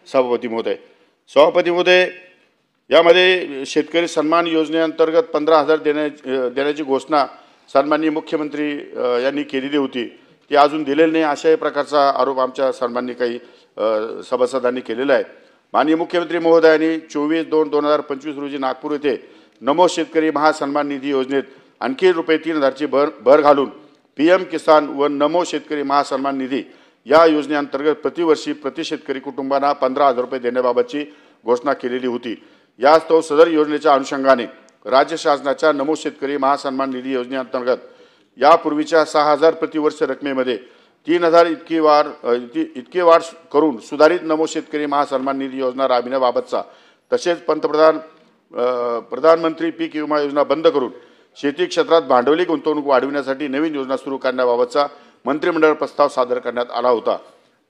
सभापती महोदय. सभापती महोदय, यामध्ये शेतकरी सन्मान योजनेअंतर्गत 15,000 देण्याची घोषणा सन्माननीय मुख्यमंत्री यांनी केलेली होती. ती अजून दिलेली नाही अशाही प्रकारचा आरोप आमच्या सन्माननीय काही सभासदांनी केलेला आहे. माननीय मुख्यमंत्री महोदयांनी 24/2/2025 रोजी नागपूर येथे नमो शेतकरी महासन्मान निधी योजनेत आणखी ₹3,000ची भर घालून PM किसान व नमो शेतकरी महासन्मान निधी या योजनेअंतर्गत प्रतिवर्षी प्रति शेतकरी कुटुंबांना ₹15,000 देण्याबाबतची घोषणा केलेली होती. यास्तव सदर योजनेच्या अनुषंगाने राज्य शासनाच्या नमो शेतकरी महासन्मान निधी योजनेअंतर्गत यापूर्वीच्या 6,000 प्रतिवर्ष रकमेमध्ये 3,000 इतकी वाढ करून सुधारित नमो शेतकरी महासन्मान निधी योजना राबविण्याबाबतचा तसेच प्रधानमंत्री पीक विमा योजना बंद करून शेती क्षेत्रात भांडवली गुंतवणूक वाढविण्यासाठी नवीन योजना सुरू करण्याबाबतचा मंत्रिमंडळ प्रस्ताव सादर करण्यात आला होता.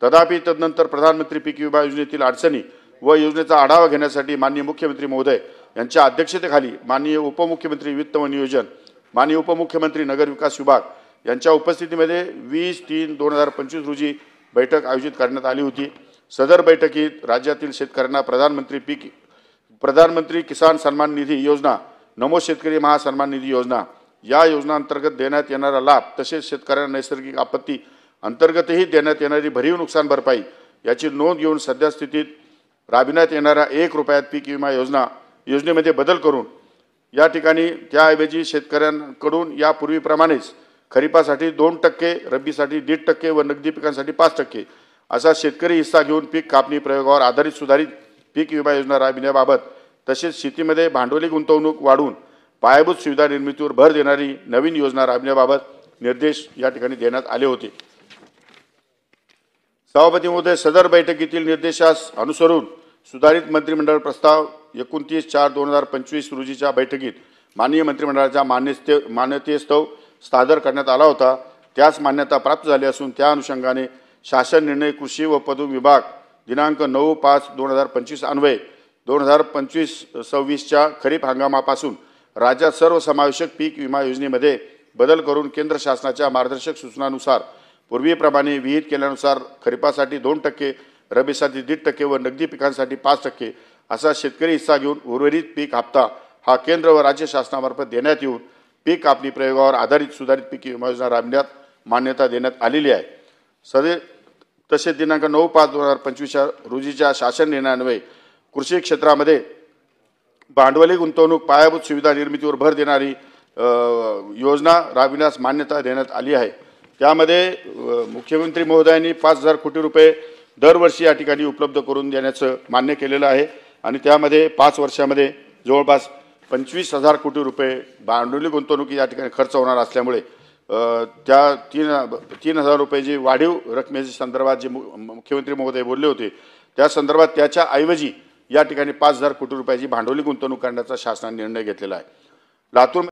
तथापि तदनंतर प्रधानमंत्री पीक विमा योजनेतील अडचणी व योजनेचा आढावा घेण्यासाठी माननीय मुख्यमंत्री महोदय यांच्या अध्यक्षतेखाली माननीय उपमुख्यमंत्री वित्त व नियोजन, माननीय उपमुख्यमंत्री नगर विकास विभाग यांच्या उपस्थितीमध्ये 20/3/2025 रोजी बैठक आयोजित करण्यात आली होती. सदर बैठकीत राज्यातील शेतकऱ्यांना प्रधानमंत्री किसान सन्मान निधी योजना, नमो शेतकरी महासन्मान निधी योजना या योजनांतर्गत देण्यात येणारा लाभ तसेच शेतकऱ्यांना नैसर्गिक आपत्ती अंतर्गतही देण्यात येणारी भरीव नुकसान भरपाई याची नोंद घेऊन सध्या स्थितीत राबविण्यात येणाऱ्या ₹1 पीक विमा योजनेमध्ये बदल करून या ठिकाणी त्याऐवजी शेतकऱ्यांकडून यापूर्वीप्रमाणेच खरीपासाठी 2%, रब्बीसाठी 1.5% व नगदी पिकांसाठी 5% असा शेतकरी हिस्सा घेऊन पीक कापणी प्रयोगावर आधारित सुधारित पीक विमा योजना राबविण्याबाबत तसेच शेतीमध्ये भांडवली गुंतवणूक वाढवून पायाभूत सुविधा निर्मितीवर भर देणारी नवीन योजना राबविण्याबाबत निर्देश या ठिकाणी देण्यात आले होते. सभापती महोदय, सदर बैठकीतील निर्देशास अनुसरून सुधारित मंत्रिमंडळ प्रस्ताव 29/4/2025 रोजीच्या बैठकीत माननीय मंत्रिमंडळाच्या मान्यतेस्तव सादर करण्यात आला होता. त्यास मान्यता प्राप्त झाली असून त्या अनुषंगाने शासन निर्णय कृषी व पणन विभाग दिनांक 9/5/2025 अन्वये 2025-26च्या खरीप हंगामापासून राज्यात सर्वसमावेशक पीक विमा योजनेमध्ये बदल करून केंद्र शासनाच्या मार्गदर्शक सूचनानुसार पूर्वीप्रमाणे विहित केल्यानुसार खरीपासाठी 2%, रब्बीसाठी 1.5% व नगदी पिकांसाठी 5% असा शेतकरी हिस्सा घेऊन उर्वरित पीक हप्ता हा केंद्र व राज्य शासनामार्फत देण्यात येऊन पीक कापणी प्रयोगावर आधारित सुधारित पीक विमा योजना राबविण्यात मान्यता देण्यात आलेली आहे. तसेच दिनांक 9/5/2025 रोजीच्या शासन निर्णयान्वये कृषी क्षेत्रामध्ये भांडवली गुंतवणूक पायाभूत सुविधा निर्मितीवर भर देणारी योजना राबविण्यास मान्यता देण्यात आली आहे. त्यामध्ये मुख्यमंत्री महोदयांनी ₹5,000 कोटी दरवर्षी या ठिकाणी उपलब्ध करून देण्याचं मान्य केलेलं आहे आणि त्यामध्ये 5 वर्षामध्ये जवळपास ₹25,000 कोटी भांडवली गुंतवणुकी या ठिकाणी खर्च होणार असल्यामुळे त्या 3,000 जी वाढीव रकमेच्या संदर्भात जे मुख्यमंत्री महोदय बोलले होते त्या संदर्भात त्याच्या ऐवजी या ठिकाणी ₹5,000 कोटी भांडवली गुंतवणूक करण्याचा शासनाने निर्णय घेतलेला आहे. लातूर